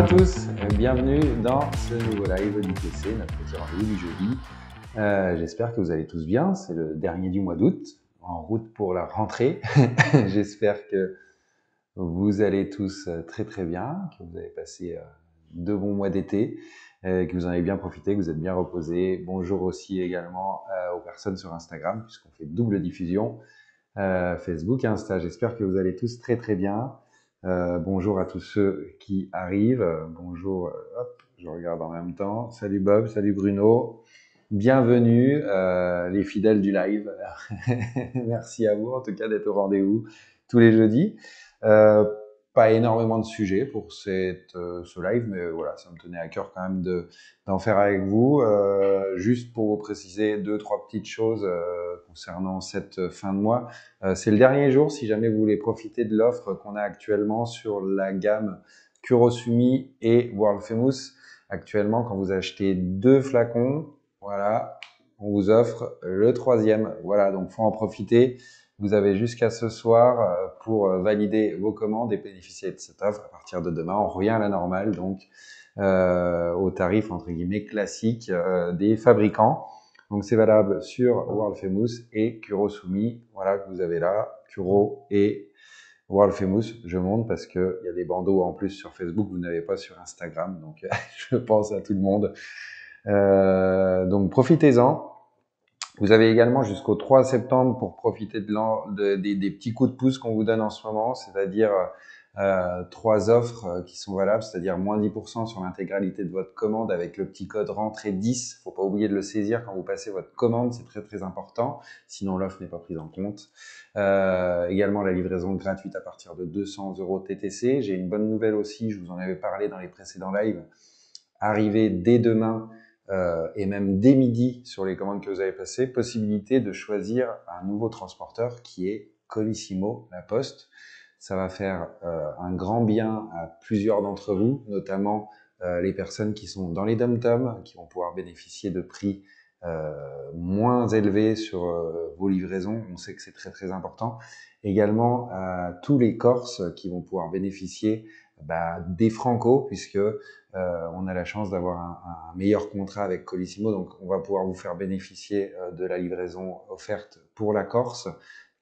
tous, bienvenue dans ce nouveau live d'ITC, notre petit rendez-vous du jeudi. J'espère que vous allez tous bien, c'est le dernier du mois d'août, en route pour la rentrée. J'espère que vous allez tous très très bien, que vous avez passé de bons mois d'été, que vous en avez bien profité, que vous êtes bien reposés. Bonjour aussi également aux personnes sur Instagram, puisqu'on fait double diffusion, Facebook et Insta. J'espère que vous allez tous très très bien. Bonjour à tous ceux qui arrivent. Bonjour, hop, je regarde en même temps. Salut Bob, salut Bruno. Bienvenue les fidèles du live. Merci à vous en tout cas d'être au rendez-vous tous les jeudis. Pas énormément de sujets pour ce live, mais voilà, ça me tenait à cœur quand même d'en faire avec vous. Juste pour vous préciser deux, trois petites choses concernant cette fin de mois. C'est le dernier jour si jamais vous voulez profiter de l'offre qu'on a actuellement sur la gamme Kurosumi et World Famous. Actuellement, quand vous achetez 2 flacons, voilà, on vous offre le 3e. Voilà, donc faut en profiter. Vous avez jusqu'à ce soir pour valider vos commandes et bénéficier de cette offre. À partir de demain, on revient à la normale, donc au tarif entre guillemets classique des fabricants. Donc c'est valable sur World Famous et Kurosumi. Voilà que vous avez là, Kuro et World Famous. Je montre parce que il y a des bandeaux en plus sur Facebook, vous n'avez pas sur Instagram. Donc je pense à tout le monde. Donc profitez-en. Vous avez également jusqu'au 3 septembre pour profiter des petits coups de pouce qu'on vous donne en ce moment, c'est-à-dire 3 offres qui sont valables, c'est-à-dire moins 10% sur l'intégralité de votre commande avec le petit code rentrée 10. Faut pas oublier de le saisir quand vous passez votre commande, c'est très très important, sinon l'offre n'est pas prise en compte. Également la livraison gratuite à partir de 200 € TTC. J'ai une bonne nouvelle aussi, je vous en avais parlé dans les précédents lives, arrivé dès demain et même dès midi sur les commandes que vous avez passées, possibilité de choisir un nouveau transporteur qui est Colissimo, La Poste. Ça va faire un grand bien à plusieurs d'entre vous, notamment les personnes qui sont dans les dom-toms, qui vont pouvoir bénéficier de prix moins élevés sur vos livraisons. On sait que c'est très très important. Également à tous les Corses qui vont pouvoir bénéficier des Franco, puisque on a la chance d'avoir un meilleur contrat avec Colissimo, donc on va pouvoir vous faire bénéficier de la livraison offerte pour la Corse,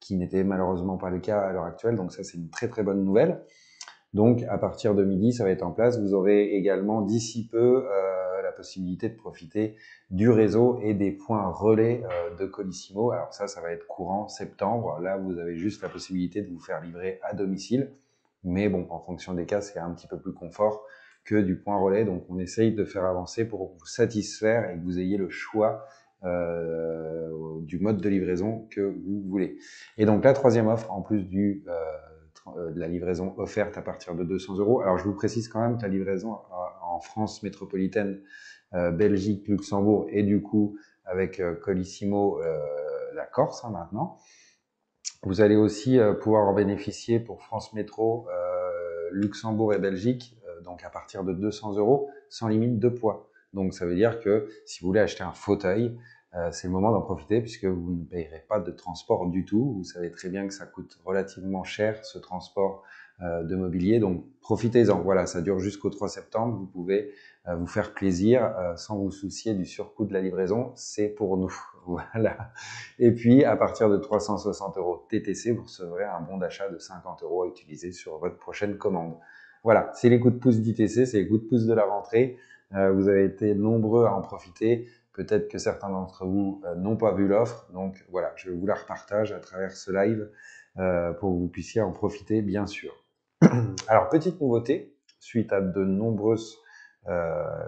qui n'était malheureusement pas le cas à l'heure actuelle, donc ça c'est une très très bonne nouvelle. Donc à partir de midi, ça va être en place. Vous aurez également d'ici peu la possibilité de profiter du réseau et des points relais de Colissimo. Alors ça va être courant septembre. Là, vous avez juste la possibilité de vous faire livrer à domicile. Mais bon, en fonction des cas, c'est un petit peu plus confort que du point relais. Donc on essaye de faire avancer pour vous satisfaire et que vous ayez le choix du mode de livraison que vous voulez. Et donc la troisième offre, en plus de la livraison offerte à partir de 200 €. Alors, je vous précise quand même que la livraison en France métropolitaine, Belgique, Luxembourg et du coup avec Colissimo, la Corse maintenant. Vous allez aussi pouvoir en bénéficier pour France Métro, Luxembourg et Belgique, donc à partir de 200 € sans limite de poids. Donc ça veut dire que si vous voulez acheter un fauteuil, c'est le moment d'en profiter puisque vous ne payerez pas de transport du tout. Vous savez très bien que ça coûte relativement cher ce transport de mobilier, donc profitez-en. Voilà, ça dure jusqu'au 3 septembre. Vous pouvez vous faire plaisir sans vous soucier du surcoût de la livraison. C'est pour nous. Voilà. Et puis, à partir de 360 € TTC, vous recevrez un bon d'achat de 50 € à utiliser sur votre prochaine commande. Voilà, c'est les coups de pouce d'ITC, c'est les coups de pouce de la rentrée. Vous avez été nombreux à en profiter. Peut-être que certains d'entre vous n'ont pas vu l'offre. Donc voilà, je vous la repartage à travers ce live pour que vous puissiez en profiter, bien sûr. Alors, petite nouveauté, suite à de nombreuses...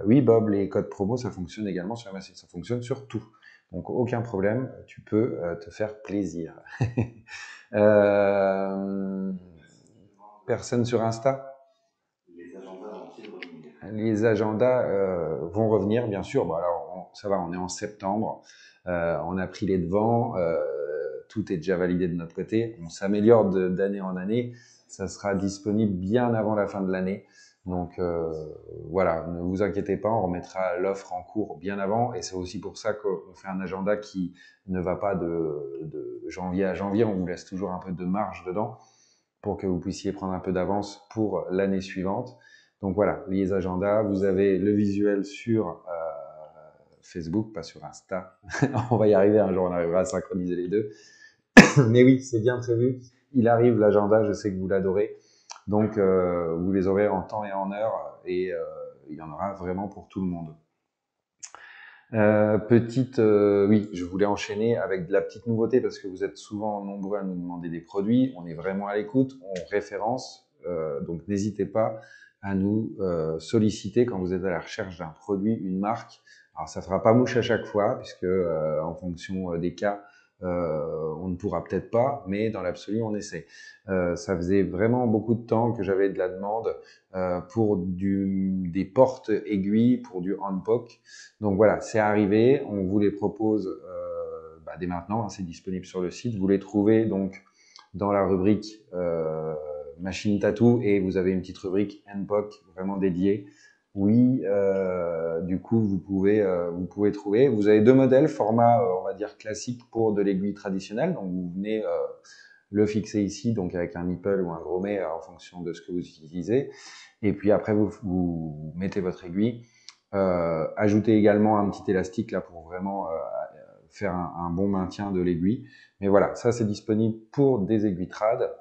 oui, Bob, les codes promo, ça fonctionne également sur Amazon, ça fonctionne sur tout. Donc, aucun problème, tu peux te faire plaisir. Personne sur Insta ? Les agendas vont revenir, bien sûr. Bon, alors, ça va, on est en septembre, on a pris les devants, tout est déjà validé de notre côté, on s'améliore d'année en année, ça sera disponible bien avant la fin de l'année. Donc voilà, ne vous inquiétez pas, on remettra l'offre en cours bien avant, et c'est aussi pour ça qu'on fait un agenda qui ne va pas de janvier à janvier, on vous laisse toujours un peu de marge dedans pour que vous puissiez prendre un peu d'avance pour l'année suivante. Donc voilà, les agendas, vous avez le visuel sur Facebook, pas sur Insta. On va y arriver un jour, on arrivera à synchroniser les deux. Mais oui, c'est bien prévu. Il arrive l'agenda, je sais que vous l'adorez. Donc vous les aurez en temps et en heure et il y en aura vraiment pour tout le monde. Oui, je voulais enchaîner avec de la petite nouveauté parce que vous êtes souvent nombreux à nous demander des produits. On est vraiment à l'écoute, on référence, donc n'hésitez pas à nous solliciter quand vous êtes à la recherche d'un produit, une marque. Alors ça fera pas mouche à chaque fois puisque en fonction des cas, on ne pourra peut-être pas, mais dans l'absolu on essaie. Ça faisait vraiment beaucoup de temps que j'avais de la demande pour des portes aiguilles, pour du handpoke. Donc voilà, c'est arrivé, on vous les propose dès maintenant, hein, c'est disponible sur le site. Vous les trouvez donc dans la rubrique machine tattoo et vous avez une petite rubrique handpoke vraiment dédiée. Oui, du coup vous pouvez trouver. Vous avez deux modèles, format on va dire classique pour de l'aiguille traditionnelle. Donc vous venez le fixer ici, donc avec un nipple ou un grommet en fonction de ce que vous utilisez. Et puis après vous mettez votre aiguille. Ajoutez également un petit élastique là pour vraiment faire un bon maintien de l'aiguille. Mais voilà, ça c'est disponible pour des aiguilles trad.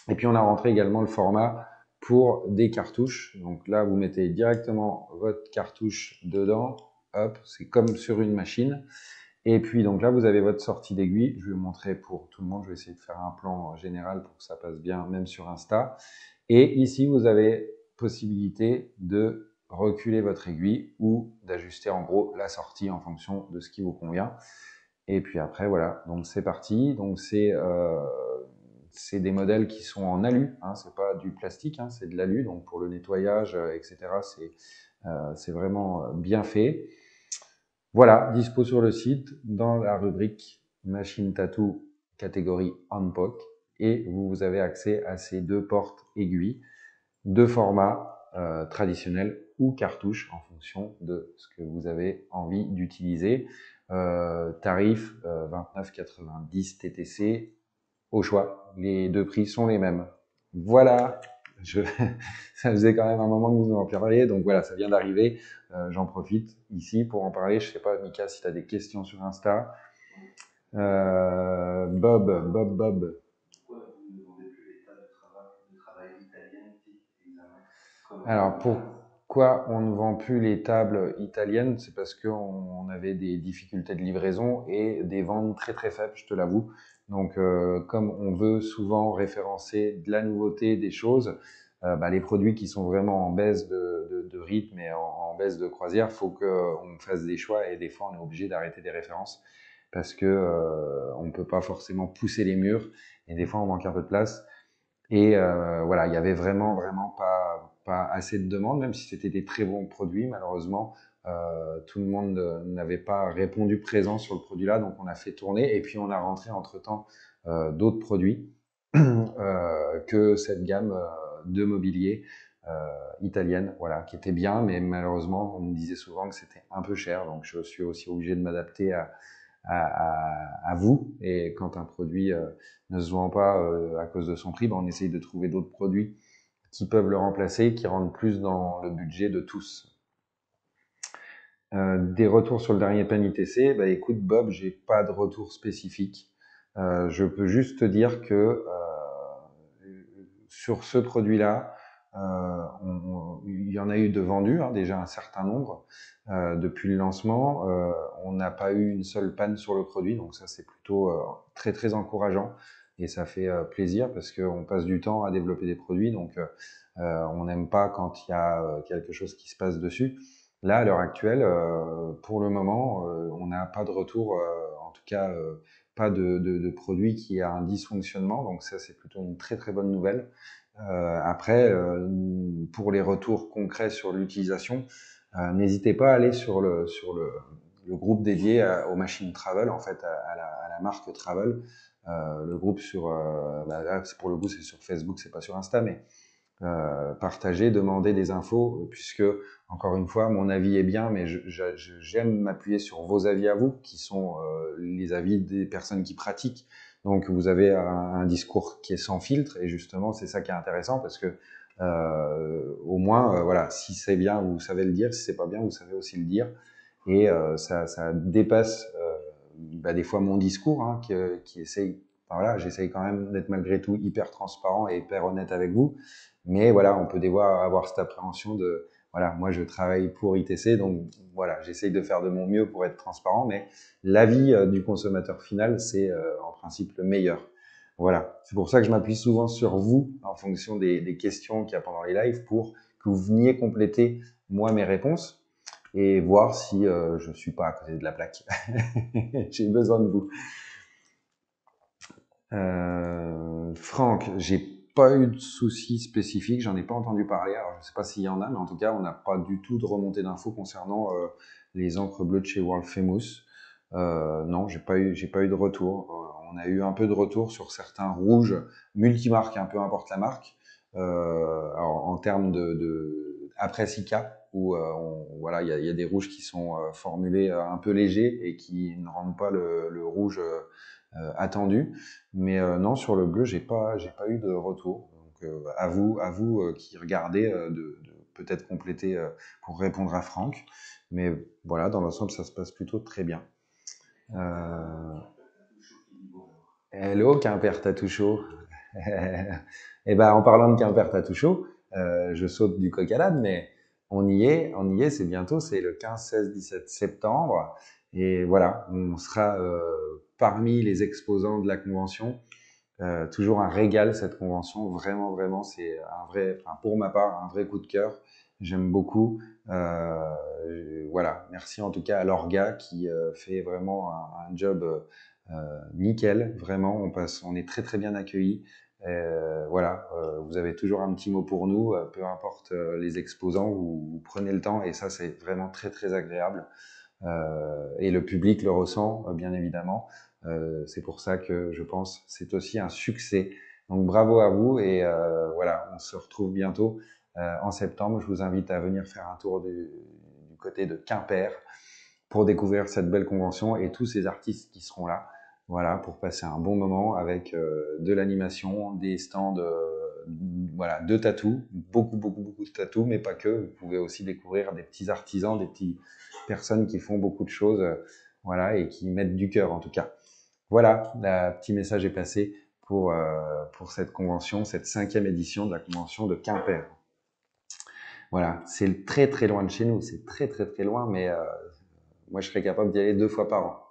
Et puis on a rentré également le format pour des cartouches. Donc là, vous mettez directement votre cartouche dedans. Hop, c'est comme sur une machine. Et puis donc là, vous avez votre sortie d'aiguille. Je vais vous montrer pour tout le monde. Je vais essayer de faire un plan général pour que ça passe bien, même sur Insta. Et ici, vous avez possibilité de reculer votre aiguille ou d'ajuster en gros la sortie en fonction de ce qui vous convient. Et puis après, voilà, donc c'est parti. Donc c'est des modèles qui sont en alu, hein, c'est pas du plastique, hein, c'est de l'alu. Donc pour le nettoyage, etc., c'est vraiment bien fait. Voilà, dispo sur le site dans la rubrique Machine Tattoo catégorie handpoke et vous avez accès à ces deux portes aiguilles de format traditionnel ou cartouche en fonction de ce que vous avez envie d'utiliser. Tarif 29,90 TTC au choix. Les deux prix sont les mêmes. Voilà. Ça faisait quand même un moment que vous en parliez, donc voilà, ça vient d'arriver. J'en profite ici pour en parler. Je sais pas, Mika, si tu as des questions sur Insta. Bob. Alors, pourquoi on ne vend plus les tables italiennes? C'est parce qu'on avait des difficultés de livraison et des ventes très très faibles, je te l'avoue. Donc, comme on veut souvent référencer de la nouveauté, des choses, les produits qui sont vraiment en baisse de rythme et en baisse de croisière, faut qu'on fasse des choix et des fois, on est obligé d'arrêter des références parce que on ne peut pas forcément pousser les murs et des fois, on manque un peu de place. Et voilà, il y avait vraiment pas assez de demandes, même si c'était des très bons produits. Malheureusement, tout le monde n'avait pas répondu présent sur le produit-là, donc on a fait tourner et puis on a rentré entre-temps d'autres produits que cette gamme de mobilier italienne, voilà, qui était bien, mais malheureusement, on me disait souvent que c'était un peu cher, donc je suis aussi obligé de m'adapter à vous. Et quand un produit ne se vend pas à cause de son prix, on essaye de trouver d'autres produits qui peuvent le remplacer, qui rentrent plus dans le budget de tous. Des retours sur le dernier pen ITC, écoute Bob, j'ai pas de retour spécifique. Je peux juste te dire que sur ce produit-là, il y en a eu de vendus, hein, déjà un certain nombre depuis le lancement. On n'a pas eu une seule panne sur le produit, donc ça c'est plutôt très très encourageant et ça fait plaisir parce qu'on passe du temps à développer des produits, donc on n'aime pas quand il y a quelque chose qui se passe dessus. Là, à l'heure actuelle, pour le moment, on n'a pas de retour, en tout cas pas de produit qui a un dysfonctionnement, donc ça c'est plutôt une très très bonne nouvelle. Après, pour les retours concrets sur l'utilisation, n'hésitez pas à aller sur le groupe dédié aux machines Travel, en fait, à la marque Travel. Le groupe là, pour le coup, c'est sur Facebook, c'est pas sur Insta, mais partager, demander des infos, puisque, encore une fois, mon avis est bien, mais j'aime m'appuyer sur vos avis à vous, qui sont les avis des personnes qui pratiquent. Donc vous avez un discours qui est sans filtre et justement c'est ça qui est intéressant parce que au moins voilà, si c'est bien vous savez le dire, si c'est pas bien vous savez aussi le dire et ça dépasse des fois mon discours hein, qui essaye, enfin, voilà, j'essaye quand même d'être malgré tout hyper transparent et hyper honnête avec vous, mais voilà, on peut des fois avoir cette appréhension de voilà, moi je travaille pour ITC, donc voilà, j'essaye de faire de mon mieux pour être transparent, mais l'avis du consommateur final, c'est en principe le meilleur. Voilà, c'est pour ça que je m'appuie souvent sur vous en fonction des questions qu'il y a pendant les lives pour que vous veniez compléter moi mes réponses et voir si je suis pas à côté de la plaque. J'ai besoin de vous. Franck, j'ai pas eu de soucis spécifiques, j'en ai pas entendu parler. Alors je sais pas s'il y en a, mais en tout cas, on n'a pas du tout de remontée d'infos concernant les encres bleues de chez World Famous. Non, j'ai pas eu de retour. On a eu un peu de retour sur certains rouges multimarques, peu importe la marque. Alors, en termes après Sika, où voilà, il y a des rouges qui sont formulés un peu légers et qui ne rendent pas le rouge attendu. Mais non, sur le bleu, j'ai pas eu de retour. Donc à vous qui regardez de peut-être compléter pour répondre à Franck. Mais voilà, dans l'ensemble, ça se passe plutôt très bien. Hello, Quimper Tattoo Show. Et ben, en parlant de Quimper Tattoo Show, je saute du coq à l'âne, mais on y est, c'est bientôt, c'est le 15, 16, 17 septembre. Et voilà, on sera parmi les exposants de la convention. Toujours un régal cette convention, vraiment, vraiment, c'est un vrai, enfin, pour ma part, un vrai coup de cœur. J'aime beaucoup. Voilà, merci en tout cas à l'orga qui fait vraiment un job nickel. Vraiment, on est très très bien accueillis. Voilà, vous avez toujours un petit mot pour nous, peu importe les exposants, vous prenez le temps et ça c'est vraiment très très agréable. Et le public le ressent bien évidemment. C'est pour ça que je pense c'est aussi un succès. Donc bravo à vous et voilà, on se retrouve bientôt en septembre. Je vous invite à venir faire un tour du côté de Quimper pour découvrir cette belle convention et tous ces artistes qui seront là. Voilà, pour passer un bon moment avec de l'animation, des stands, voilà, de tatou, beaucoup de tatou, mais pas que. Vous pouvez aussi découvrir des petits artisans, des petites personnes qui font beaucoup de choses, voilà, et qui mettent du cœur en tout cas. Voilà, le petit message est passé pour cette convention, cette 5e édition de la convention de Quimper. Voilà, c'est très très loin de chez nous, c'est très très très loin, mais moi je serais capable d'y aller 2 fois par an.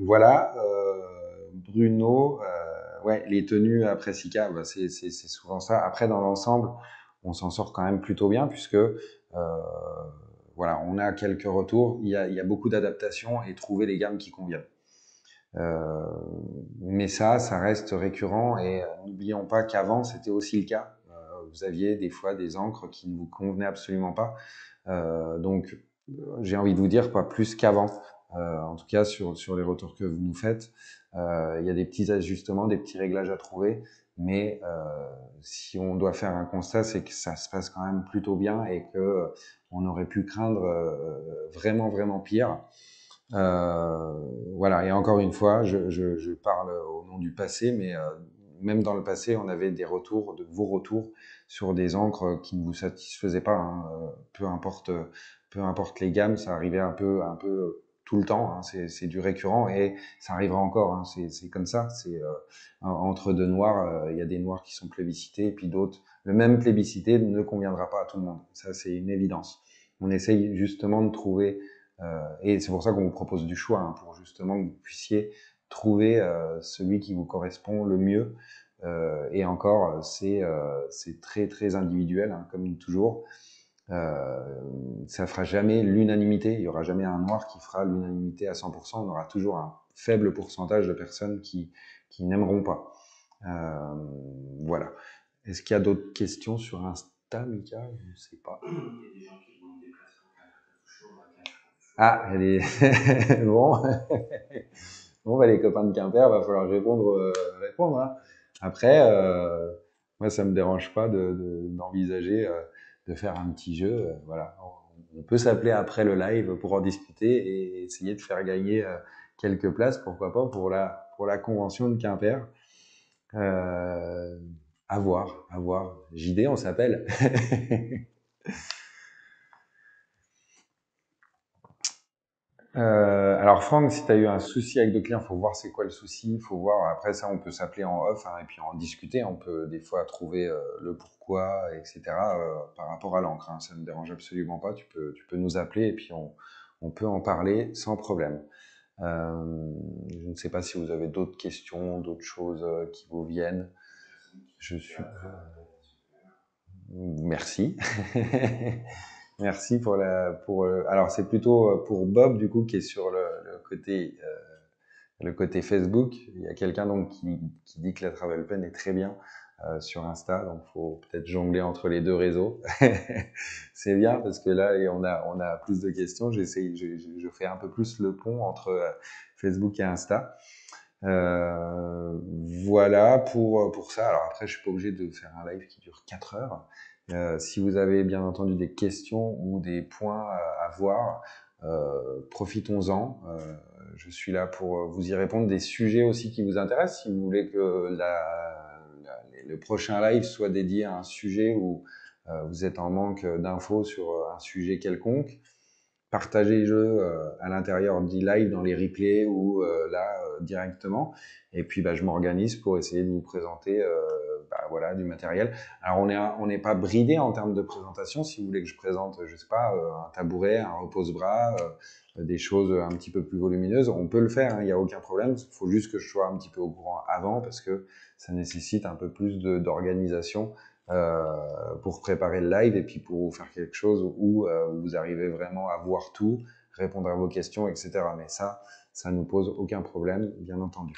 Voilà, Bruno, ouais, les tenues après Sika, c'est souvent ça. Après, dans l'ensemble, on s'en sort quand même plutôt bien puisque voilà, on a quelques retours. Il y a beaucoup d'adaptations et trouver les gammes qui conviennent. Mais ça reste récurrent et n'oublions pas qu'avant c'était aussi le cas. Vous aviez des fois des encres qui ne vous convenaient absolument pas. Donc j'ai envie de vous dire pas plus qu'avant. En tout cas sur les retours que vous nous faites, il y a des petits ajustements, des petits réglages à trouver. Mais si on doit faire un constat, c'est que ça se passe quand même plutôt bien et que on aurait pu craindre vraiment pire. Voilà, et encore une fois, je parle au nom du passé, mais même dans le passé, on avait des retours, de vos retours sur des encres qui ne vous satisfaisaient pas. Hein. Peu importe les gammes, ça arrivait un peu tout le temps. Hein. C'est du récurrent et ça arrivera encore. Hein. C'est comme ça. C'est entre deux noirs, il y a des noirs qui sont plébiscités et puis d'autres. Le même plébiscité ne conviendra pas à tout le monde. Ça, c'est une évidence. On essaye justement de trouver et c'est pour ça qu'on vous propose du choix, hein, pour justement que vous puissiez trouver celui qui vous correspond le mieux. Et encore, c'est très très individuel, hein, comme toujours. Ça fera jamais l'unanimité. Il y aura jamais un noir qui fera l'unanimité à 100%. On aura toujours un faible pourcentage de personnes qui n'aimeront pas. Voilà. Est-ce qu'il y a d'autres questions sur Insta, Mika? Je ne sais pas. Il y a des gens qui demandent des places pour ah, elle est bon. Bon, les copains de Quimper, va falloir répondre. Hein. Après, moi, ça me dérange pas d'envisager de faire un petit jeu. Voilà, on peut s'appeler après le live pour en discuter et essayer de faire gagner quelques places, pourquoi pas, pour la convention de Quimper. À voir, à voir. JD, on s'appelle. Alors Franck, si tu as eu un souci avec deux clients, faut voir c'est quoi le souci, faut voir. Après ça, on peut s'appeler en off et puis en discuter. On peut des fois trouver le pourquoi, etc. Par rapport à l'encre. Ça ne me dérange absolument pas. Tu peux nous appeler et puis on peut en parler sans problème. Je ne sais pas si vous avez d'autres questions, d'autres choses qui vous viennent. Je suis. Merci. Merci alors c'est plutôt pour Bob du coup qui est sur le côté Facebook. Il y a quelqu'un donc qui dit que la Travel Pen est très bien sur Insta, donc faut peut-être jongler entre les deux réseaux. C'est bien parce que là on a plus de questions. Je fais un peu plus le pont entre Facebook et Insta. Voilà pour ça. Alors après, je suis pas obligé de faire un live qui dure 4 heures. Si vous avez bien entendu des questions ou des points à voir, profitons-en. Je suis là pour vous y répondre. Des sujets aussi qui vous intéressent. Si vous voulez que le prochain live soit dédié à un sujet où vous êtes en manque d'infos sur un sujet quelconque, partagez-le à l'intérieur du live dans les replays ou directement. Et puis je m'organise pour essayer de vous présenter voilà, du matériel. Alors on n'est pas bridé en termes de présentation. Si vous voulez que je présente, je sais pas, un tabouret, un repose-bras, des choses un petit peu plus volumineuses, on peut le faire, il n'y a aucun problème. Il faut juste que je sois un petit peu au courant avant parce que ça nécessite un peu plus d'organisation pour préparer le live et puis pour vous faire quelque chose où vous arrivez vraiment à voir tout, répondre à vos questions, etc. Mais ça nous pose aucun problème, bien entendu.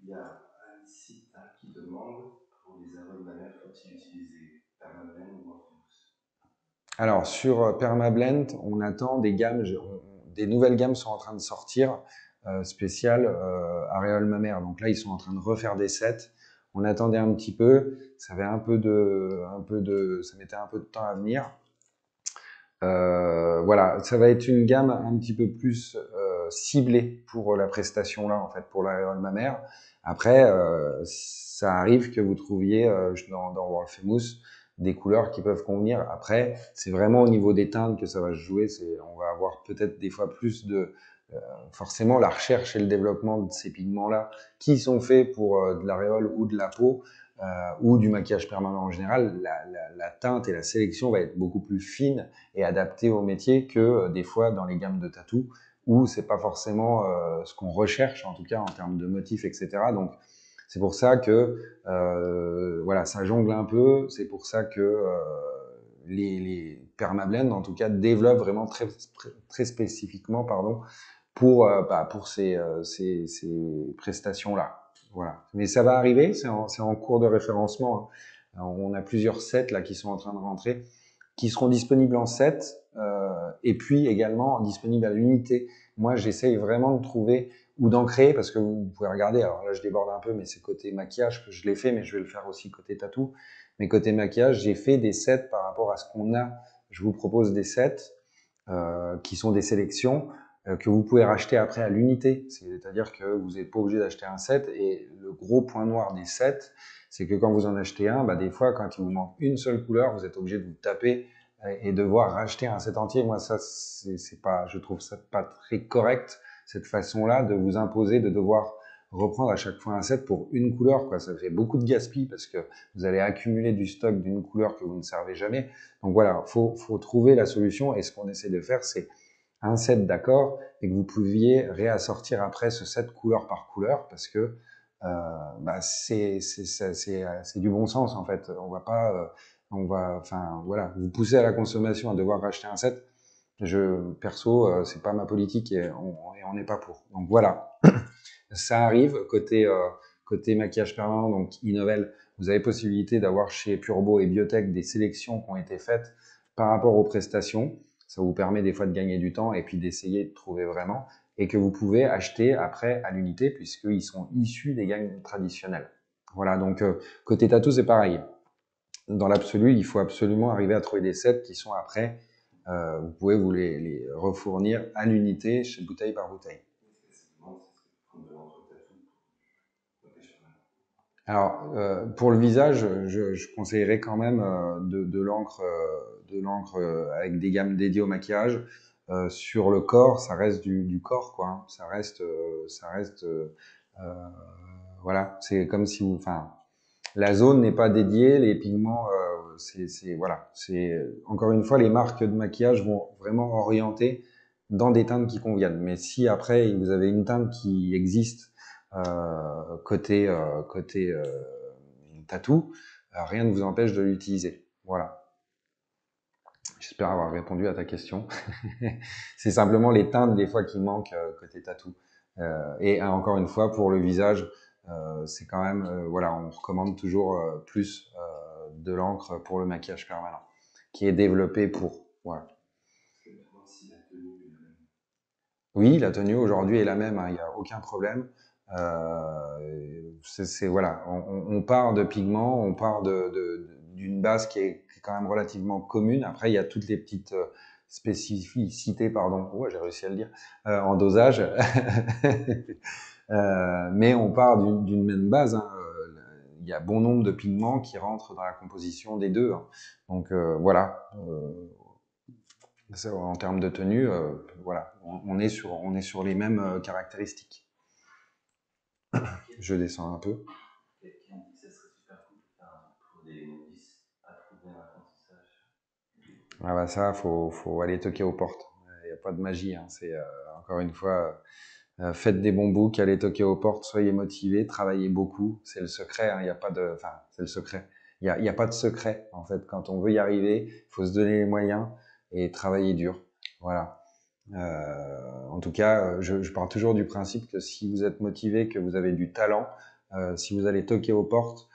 Il y a un site qui demande pour les arômes mammaires, faut-il utiliser Permablend ou Morpheus? Alors sur Permablend, on attend des gammes, des nouvelles gammes sont en train de sortir spéciales aréoles mammaires. Donc là, ils sont en train de refaire des sets. On attendait un petit peu, ça mettait un peu de temps à venir. Voilà, ça va être une gamme un petit peu plus ciblée pour la prestation là, en fait, pour l'aréole mammaire. Après, ça arrive que vous trouviez dans World Famous des couleurs qui peuvent convenir. Après, c'est vraiment au niveau des teintes que ça va se jouer. On va avoir peut-être des fois plus de forcément la recherche et le développement de ces pigments-là qui sont faits pour de l'aréole ou de la peau. Ou du maquillage permanent en général, la teinte et la sélection va être beaucoup plus fine et adaptée au métier que des fois dans les gammes de tatou où c'est pas forcément ce qu'on recherche en tout cas en termes de motifs, etc. Donc c'est pour ça que voilà, ça jongle un peu. C'est pour ça que les Permablend en tout cas développent vraiment très spécifiquement pour ces prestations là. Voilà. Mais ça va arriver, c'est en cours de référencement. On a plusieurs sets là qui sont en train de rentrer, qui seront disponibles en set et puis également disponibles à l'unité. Moi, j'essaye vraiment de trouver ou d'en créer parce que vous pouvez regarder. Alors là, je déborde un peu, mais c'est côté maquillage que je l'ai fait, mais je vais le faire aussi côté tatou. Mais côté maquillage, j'ai fait des sets par rapport à ce qu'on a. Je vous propose des sets qui sont des sélections que vous pouvez racheter après à l'unité. C'est-à-dire que vous n'êtes pas obligé d'acheter un set. Et le gros point noir des sets, c'est que quand vous en achetez un, des fois, quand il vous manque une seule couleur, vous êtes obligé de vous taper et devoir racheter un set entier. Moi, ça, c'est pas, je trouve ça pas très correct, cette façon-là de vous imposer de devoir reprendre à chaque fois un set pour une couleur, quoi. Ça fait beaucoup de gaspille parce que vous allez accumuler du stock d'une couleur que vous ne servez jamais. Donc voilà, faut trouver la solution. Et ce qu'on essaie de faire, c'est un set d'accord et que vous pouviez réassortir après ce set couleur par couleur parce que c'est du bon sens en fait. On va pas, enfin voilà, vous pousser à la consommation à devoir racheter un set. Perso, c'est pas ma politique et on n'est pas pour. Donc voilà, ça arrive côté maquillage permanent, donc Innovel. Vous avez possibilité d'avoir chez Purbo et Biotech des sélections qui ont été faites par rapport aux prestations. Ça vous permet des fois de gagner du temps et puis d'essayer de trouver vraiment et que vous pouvez acheter après à l'unité puisqu'ils sont issus des gammes traditionnelles. Voilà, donc côté tatou, c'est pareil. Dans l'absolu, il faut absolument arriver à trouver des sets qui sont après vous pouvez vous les refournir à l'unité, chez bouteille par bouteille. Alors, pour le visage, je conseillerais quand même de l'encre avec des gammes dédiées au maquillage. Sur le corps, ça reste du corps, quoi. Hein. Ça reste, voilà. C'est comme si enfin, la zone n'est pas dédiée, les pigments, voilà. C'est encore une fois, les marques de maquillage vont vraiment orienter dans des teintes qui conviennent. Mais si après vous avez une teinte qui existe côté tatou, rien ne vous empêche de l'utiliser. Voilà. J'espère avoir répondu à ta question. C'est simplement les teintes des fois qui manquent côté tatou. Et encore une fois, pour le visage, c'est quand même, voilà, on recommande toujours plus de l'encre pour le maquillage permanent, qui est développé pour. Voilà. Oui, la tenue aujourd'hui est la même, il n'y a aucun problème. Voilà, on part de pigments, on part d'une base qui est quand même relativement commune. Après, il y a toutes les petites spécificités, pardon, ouais, j'ai réussi à le dire, en dosage. Mais on part d'une même base. Hein. Il y a bon nombre de pigments qui rentrent dans la composition des deux. Hein. Donc voilà. En termes de tenue, voilà, on est sur les mêmes caractéristiques. Je descends un peu. Quelqu'un dit que ça serait super cool pour des novices à trouver un apprentissage. Ah bah ça, faut aller toquer aux portes. Il n'y a pas de magie. Hein. C'est encore une fois, faites des bons books, allez toquer aux portes, soyez motivés, travaillez beaucoup. C'est le secret. Hein. Il n'y a pas de, enfin, c'est le secret. Il y a pas de secret en fait. Quand on veut y arriver, il faut se donner les moyens et travailler dur. Voilà. En tout cas, je pars toujours du principe que si vous êtes motivé, que vous avez du talent, si vous allez toquer aux portes,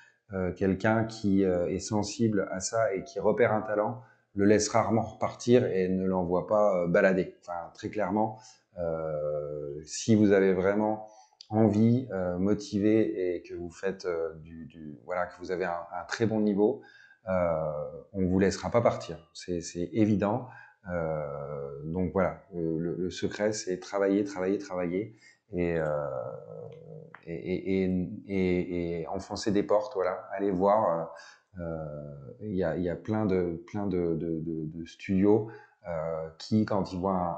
quelqu'un qui est sensible à ça et qui repère un talent, le laisse rarement repartir et ne l'envoie pas balader. Enfin, très clairement, si vous avez vraiment envie, motivé et que vous faites voilà, que vous avez un très bon niveau, on vous laissera pas partir. C'est évident. Donc voilà, le secret, c'est travailler, travailler, travailler et enfoncer des portes. Voilà, allez voir. Il y a plein de studios qui, quand ils voient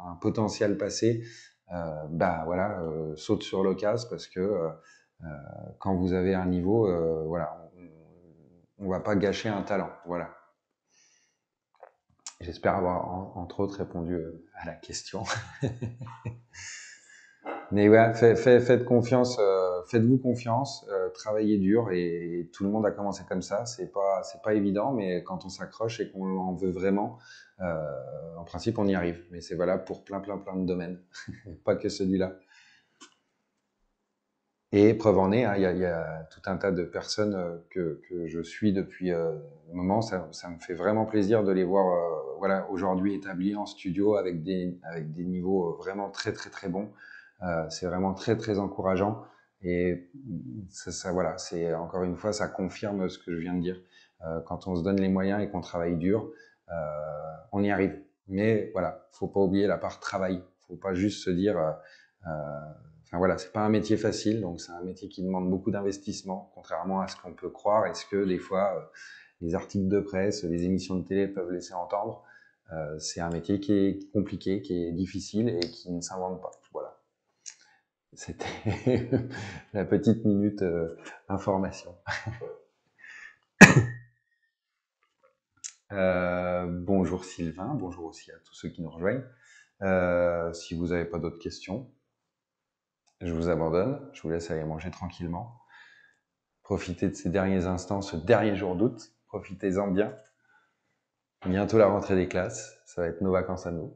un potentiel passer, bah voilà, sautent sur l'occasion parce que quand vous avez un niveau, voilà, on va pas gâcher un talent. Voilà. J'espère avoir, entre autres, répondu à la question. Mais ouais, faites confiance, faites-vous confiance, travaillez dur et tout le monde a commencé comme ça. C'est pas évident, mais quand on s'accroche et qu'on en veut vraiment, en principe, on y arrive. Mais c'est valable pour plein de domaines, pas que celui-là. Et preuve en est, hein, il y a tout un tas de personnes que je suis depuis un moment. Ça me fait vraiment plaisir de les voir voilà, aujourd'hui établis en studio avec des niveaux vraiment très bons. C'est vraiment très encourageant. Et voilà, c'est encore une fois, ça confirme ce que je viens de dire. Quand on se donne les moyens et qu'on travaille dur, on y arrive. Mais voilà, faut pas oublier la part travail. Faut pas juste se dire enfin voilà, c'est pas un métier facile, donc c'est un métier qui demande beaucoup d'investissement, contrairement à ce qu'on peut croire et ce que des fois les articles de presse, les émissions de télé peuvent laisser entendre. C'est un métier qui est compliqué, qui est difficile et qui ne s'invente pas. Voilà. C'était la petite minute information. Bonjour Sylvain, bonjour aussi à tous ceux qui nous rejoignent. Si vous n'avez pas d'autres questions, je vous abandonne, je vous laisse aller manger tranquillement. Profitez de ces derniers instants, ce dernier jour d'août. Profitez-en bien. Bientôt la rentrée des classes, ça va être nos vacances à nous.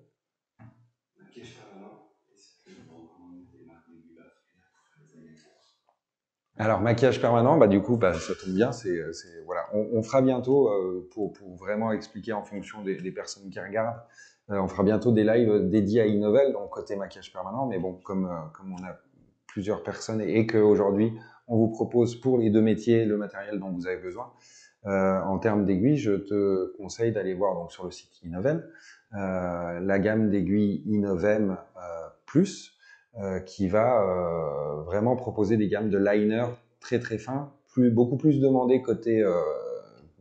Maquillage permanent, est-ce que vous recommandez des marques d'aiguilles particulières pour faire les aiguilles? Alors maquillage permanent, bah du coup, bah, ça tombe bien. Voilà, on fera bientôt pour vraiment expliquer en fonction des personnes qui regardent. On fera bientôt des lives dédiés à Innovel, donc côté maquillage permanent. Mais bon, comme on a plusieurs personnes et qu'aujourd'hui on vous propose pour les deux métiers le matériel dont vous avez besoin, En termes d'aiguilles, je te conseille d'aller voir donc sur le site Innovem la gamme d'aiguilles Innovem Plus qui va vraiment proposer des gammes de liner très très fins, beaucoup plus demandées côté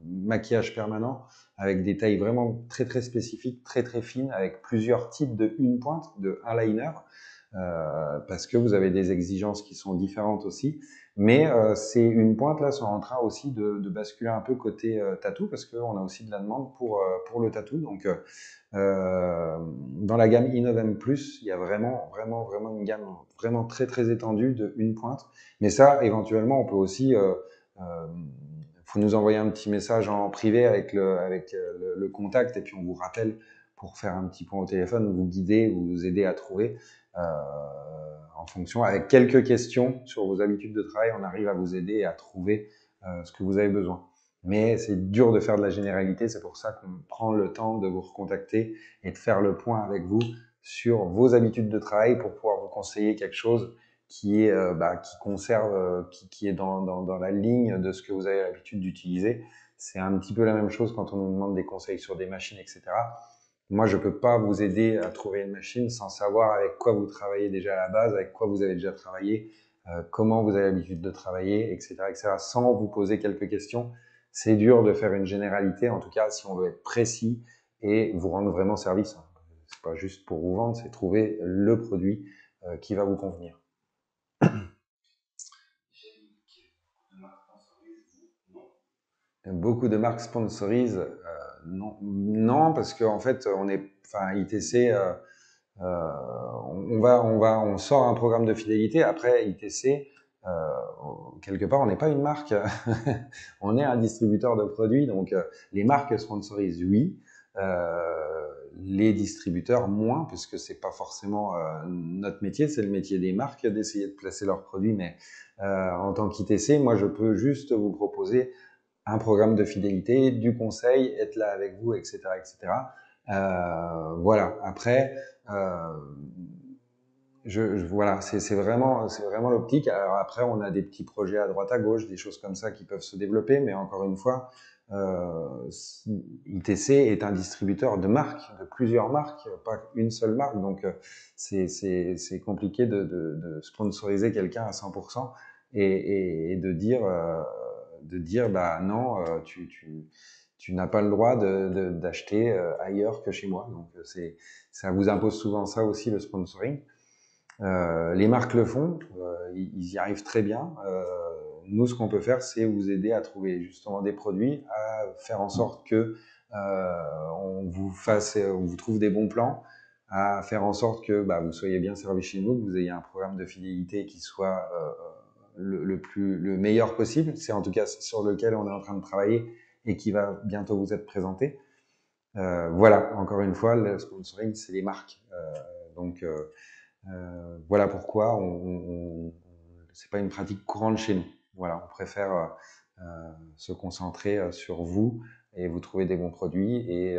maquillage permanent, avec des tailles vraiment très très spécifiques, très très fines, avec plusieurs types de une pointe, de un liner, parce que vous avez des exigences qui sont différentes aussi. Mais ces une pointe là sont en train aussi de basculer un peu côté tatou, parce qu'on a aussi de la demande pour le tatou. Donc dans la gamme Innovem Plus, il y a vraiment une gamme vraiment très très étendue de une pointe. Mais ça, éventuellement, on peut aussi faut nous envoyer un petit message en privé avec le contact et puis on vous rappelle pour faire un petit point au téléphone, vous guider, vous aider à trouver en fonction, avec quelques questions sur vos habitudes de travail, on arrive à vous aider à trouver ce que vous avez besoin. Mais c'est dur de faire de la généralité, c'est pour ça qu'on prend le temps de vous recontacter et de faire le point avec vous sur vos habitudes de travail pour pouvoir vous conseiller quelque chose qui est qui conserve, qui est dans la ligne de ce que vous avez l'habitude d'utiliser. C'est un petit peu la même chose quand on nous demande des conseils sur des machines, etc. Moi, je peux pas vous aider à trouver une machine sans savoir avec quoi vous travaillez déjà à la base, avec quoi vous avez déjà travaillé, comment vous avez l'habitude de travailler, etc., etc. Sans vous poser quelques questions, c'est dur de faire une généralité. En tout cas, si on veut être précis et vous rendre vraiment service. C'est pas juste pour vous vendre, c'est trouver le produit qui va vous convenir. Beaucoup de marques sponsorisent, non, non, parce qu'en fait, ITC, on sort un programme de fidélité. Après, ITC, quelque part, on n'est pas une marque, on est un distributeur de produits. Donc, les marques sponsorisent, oui. Les distributeurs, moins, puisque c'est pas forcément notre métier, c'est le métier des marques d'essayer de placer leurs produits. Mais en tant qu'ITC, moi, je peux juste vous proposer un programme de fidélité, du conseil, être là avec vous, etc., etc. Voilà. Après, voilà, c'est vraiment l'optique. Alors après, on a des petits projets à droite à gauche, des choses comme ça qui peuvent se développer, mais encore une fois, ITC est un distributeur de marques, de plusieurs marques, pas une seule marque, donc c'est compliqué de sponsoriser quelqu'un à 100% et de dire bah non, tu n'as pas le droit d'acheter ailleurs que chez moi. Donc ça vous impose souvent ça aussi, le sponsoring. Les marques le font, ils y arrivent très bien. Nous, ce qu'on peut faire, c'est vous aider à trouver justement des produits, à faire en sorte que on vous trouve des bons plans, à faire en sorte que vous soyez bien servi chez nous, que vous ayez un programme de fidélité qui soit le meilleur possible. C'est en tout cas sur lequel on est en train de travailler et qui va bientôt vous être présenté. Voilà, encore une fois, le sponsoring, c'est les marques. Donc voilà pourquoi c'est pas une pratique courante chez nous. Voilà, on préfère se concentrer sur vous et vous trouver des bons produits et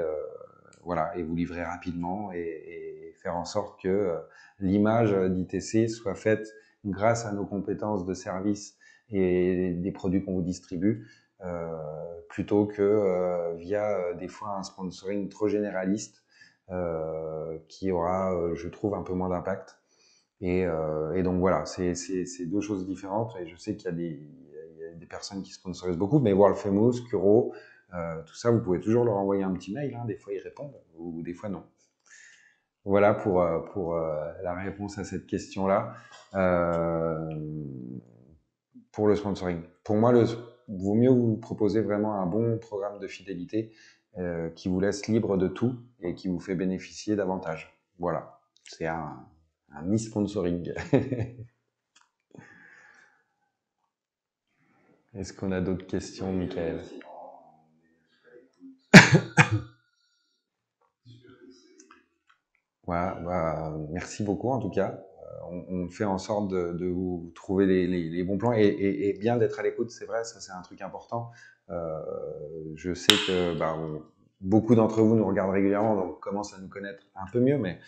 voilà, et vous livrer rapidement et faire en sorte que l'image d'ITC soit faite grâce à nos compétences de service et des produits qu'on vous distribue, plutôt que via des fois un sponsoring trop généraliste qui aura, je trouve, un peu moins d'impact. Et donc voilà, c'est deux choses différentes. Et je sais qu'il y a des personnes qui sponsorisent beaucoup, mais World Famous, Curo, tout ça, vous pouvez toujours leur envoyer un petit mail. Hein, des fois, ils répondent, ou des fois, non. Voilà pour la réponse à cette question-là. Pour le sponsoring. Pour moi, vaut mieux vous proposer vraiment un bon programme de fidélité qui vous laisse libre de tout et qui vous fait bénéficier davantage. Voilà, c'est un mi-sponsoring. Est-ce qu'on a d'autres questions, Michael? Voilà, merci beaucoup en tout cas. On fait en sorte de vous trouver les bons plans et bien d'être à l'écoute, c'est vrai, ça c'est un truc important. Je sais que beaucoup d'entre vous nous regardent régulièrement, donc commencent à nous connaître un peu mieux, mais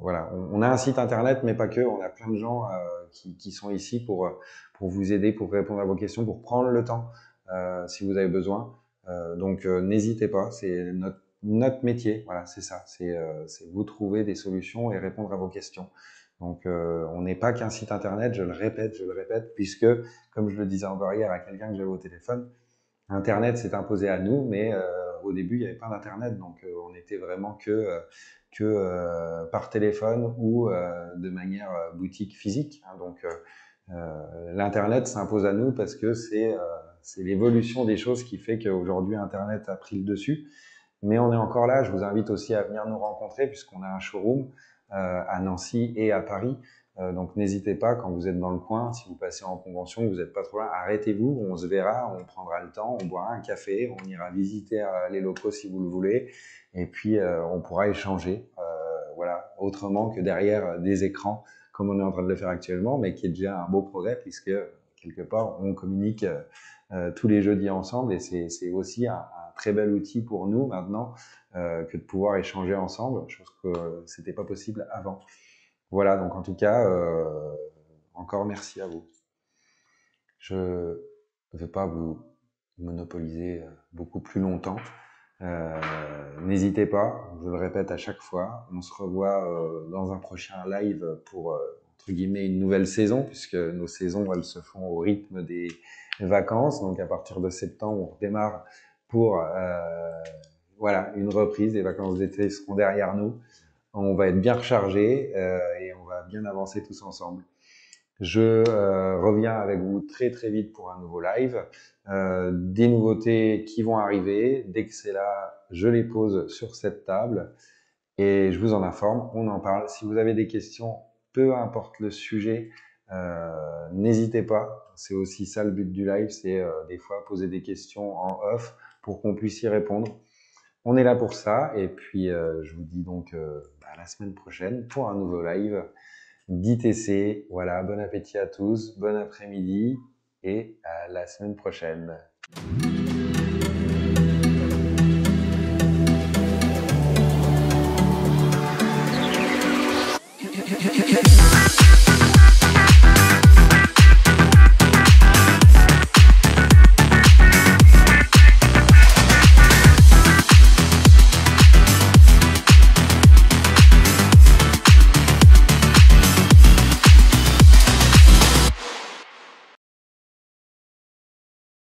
voilà, on a un site internet, mais pas que. On a plein de gens qui sont ici pour vous aider, pour répondre à vos questions, pour prendre le temps si vous avez besoin. Donc n'hésitez pas, c'est notre métier, voilà, c'est ça, c'est vous trouver des solutions et répondre à vos questions. Donc on n'est pas qu'un site internet, je le répète, puisque, comme je le disais encore hier à quelqu'un que j'avais au téléphone, Internet s'est imposé à nous, mais au début, il n'y avait pas d'Internet, donc on était vraiment que par téléphone ou de manière boutique physique. Hein. Donc l'Internet s'impose à nous parce que c'est l'évolution des choses qui fait qu'aujourd'hui, Internet a pris le dessus. Mais on est encore là, je vous invite aussi à venir nous rencontrer puisqu'on a un showroom à Nancy et à Paris. Donc n'hésitez pas, quand vous êtes dans le coin, si vous passez en convention, que vous n'êtes pas trop loin, arrêtez-vous, on se verra, on prendra le temps, on boira un café, on ira visiter les locaux si vous le voulez, et puis on pourra échanger, voilà, autrement que derrière des écrans, comme on est en train de le faire actuellement, mais qui est déjà un beau progrès puisque quelque part on communique tous les jeudis ensemble, et c'est aussi un très bel outil pour nous maintenant que de pouvoir échanger ensemble, chose que c'était pas possible avant. Voilà, donc en tout cas, encore merci à vous. Je ne veux pas vous monopoliser beaucoup plus longtemps. N'hésitez pas, je le répète à chaque fois, on se revoit dans un prochain live pour, entre guillemets, une nouvelle saison, puisque nos saisons, elles se font au rythme des vacances. Donc à partir de septembre, on redémarre pour voilà, une reprise. Les vacances d'été seront derrière nous. On va être bien rechargé et on va bien avancer tous ensemble. Je reviens avec vous très très vite pour un nouveau live. Des nouveautés qui vont arriver. Dès que c'est là, je les pose sur cette table et je vous en informe. On en parle. Si vous avez des questions, peu importe le sujet, n'hésitez pas. C'est aussi ça le but du live, c'est des fois poser des questions en off pour qu'on puisse y répondre. On est là pour ça, et puis je vous dis donc à la semaine prochaine pour un nouveau live d'ITC. Voilà, bon appétit à tous, bon après-midi et à la semaine prochaine.